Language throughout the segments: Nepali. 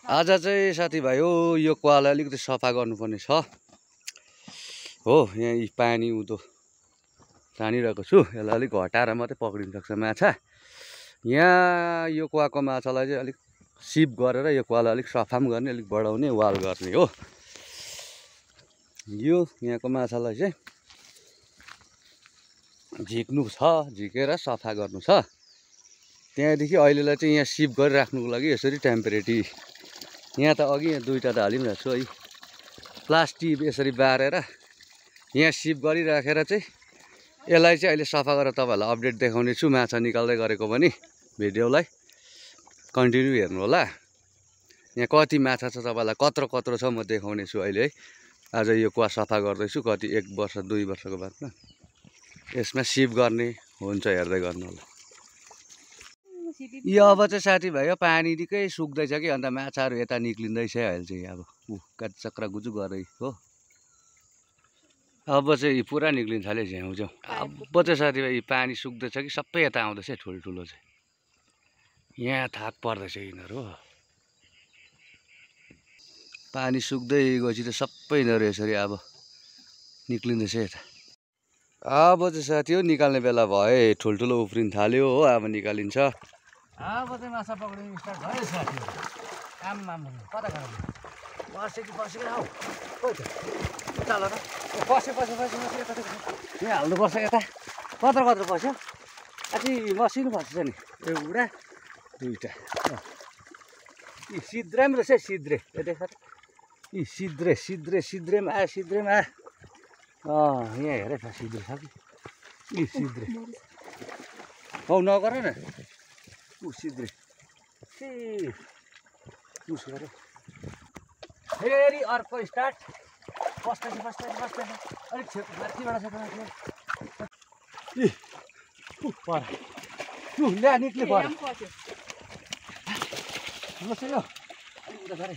आज चाहिँ साथीभाइ हो यो कुवालाई अलिकति सफा गर्नुपर्ने छ हो। यहाँ यी पानी उँधो तानिरहेको छु, यसलाई अलिक हटाएर मात्रै पक्रिन सक्छ माछा। यहाँ यो कुवाको माछालाई चाहिँ अलिक सिप गरेर यो कुवालाई अलिक सफा पनि गर्ने, अलिक बढाउने, वाल गर्ने हो। यो यहाँको माछालाई चाहिँ झिक्नु छ, झिकेर सफा गर्नु छ। त्यहाँदेखि अहिलेलाई चाहिँ यहाँ सिप गरिराख्नुको लागि यसरी टेम्परेरी यहाँ त अघि यहाँ दुईवटा त हालिरहेको छु है, प्लास्टिक यसरी बारेर यहाँ सिप गरिराखेर चाहिँ यसलाई चाहिँ अहिले सफा गरेर तपाईँहरूलाई अपडेट देखाउने छु। माछा निकाल्दै गरेको पनि भिडियोलाई कन्टिन्यू हेर्नु होला। यहाँ कति माछा छ तपाईँलाई कत्रो कत्रो छ म देखाउने छु अहिले है। आज यो कुवा सफा गर्दैछु, कति 1 वर्ष 2 वर्षको बादमा यसमा सिप गर्ने हुन्छ, हेर्दै गर्नु होला। यो अब चाहिँ साथीभाइ हो पानी निकै सुक्दैछ कि, अन्त माछाहरू यता निक्लिँदैछ अहिले चाहिँ। अब चक्रा गुजु गरे हो, अब चाहिँ पुरा निक्लिन थाल्यो झ्याउ झ्याउ। अब चाहिँ साथीभाइ पानी सुक्दैछ कि सबै यता आउँदैछ ठुल्ठुलो चाहिँ, यहाँ थाक पर्दैछ यिनीहरू हो। पानी सुक्दै गएपछि त सबै यिनीहरू यसरी अब निक्लिँदैछ यता। अब चाहिँ साथी हो निकाल्ने बेला भए, ठुल्ठुलो उफ्रिन थाल्यो हो, अब निकालिन्छ। अब चाहिँ माछा पक्रिनु स्टार्ट भयो साथीहरू। आम्मा कता गयो बस्यो कि बसेको हौ, खोइ त चल र बस्यो यता यहाँ हाल्नुपर्छ। यता कत्रो कत्रो बस्यो, अझै मसिनो बस्छ नि, एउटा दुईवटा। यी सिद्रे पनि रहेछ, सिद्रे यो देख त, यी सिद्रेमा आयो, सिद्रेमा आयो। यहाँ हेर त सिद्रे छ कि, यी सिद्रे हौ नगर न सिद्रे उस गऱ्यो फेरि अर्को स्टार्ट। बस्दैछ अलिक माथिबाट छ पर ल्या निक्ल्यो पर बस्यो अलिक उता गरे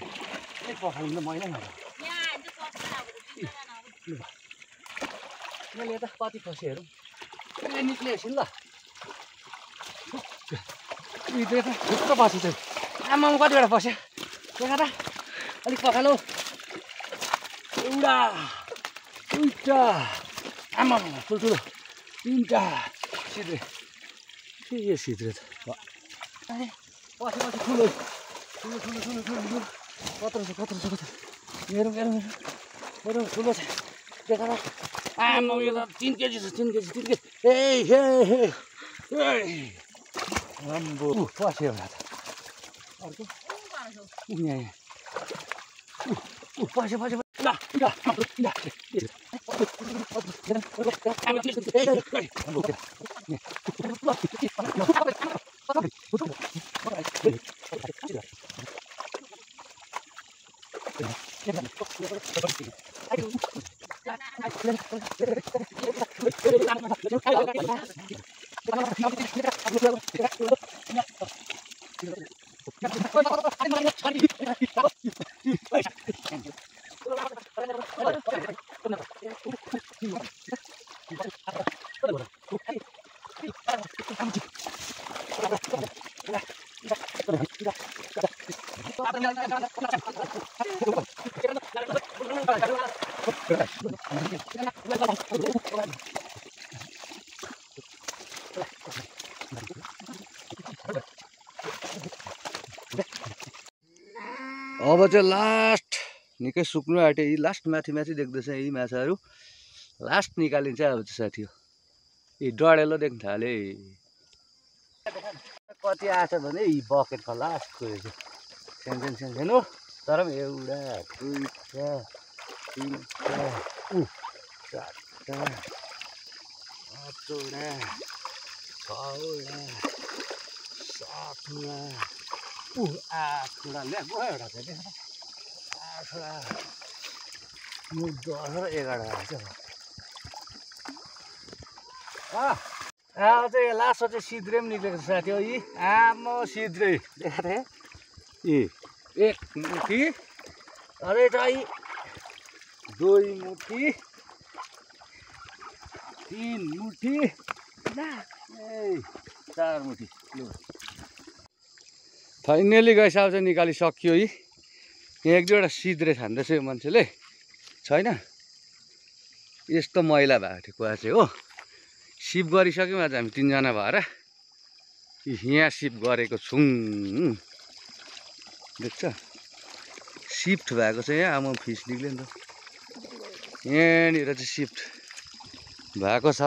एक पखाल्नु मैला नभए मैले यता कति फस्यो हेरौँ। निक्ल्यो एकछिन ल, त ढुक्क बस्यो चाहिँ। आमामा कतिवटा फस्यो देखा त, अलिक पखालो एउटा दुईवटा, आमामा ठुल्ठुलो तिनवटा सिद्रे। के यो सिद्रे त पछि ठुलो कत्रो छ हेरौँ ठुलो छ देखा त। आमा यो त 3 केजी छ, 3 केजी। ए राम्रो पस्यो एउटा त, अर्को यहाँ पस्यो अब चाहिँ लास्ट निकै सुक्नु आँट्यो। यी लास्ट माथि देख्दैछ यी माछाहरू लास्ट निकालिन्छ अब चाहिँ साथी हो। यी डढेलो देख्न थाल्यो कति आछ भने यी बकेटको लास्टको सानो तर पनि एउटा दुईवटा तिनवटा चारवटा पाँचवटा छवटा सातवटा आठवटा ल्या गयो एउटा चाहिँ देख 8वटा 10 र 11 आएछ। चाहिँ लास्टमा चाहिँ सिद्रे पनि निक्लेको छ साथी हो। यी आमो सिद्रे देखा थिएँ यी 1 मुठी, अरे चाहिँ 2 मुठी, 3 मुठी, 4 मुठी। फाइनली गइस अब चाहिँ निकालिसक्यो। यी यहाँ एक दुईवटा सिद्रे खाँदैछ यो मान्छेले छैन यस्तो मैला भएको थियो कुवा चाहिँ हो सिप गरिसक्यौँ आज हामी 3 जना भएर यहाँ सिप गरेको छौँ देख्छ सिफ्ट भएको छ यहाँ आमा फिस निक्ल्यो नि त यहाँनिर चाहिँ सिफ्ट भएको छ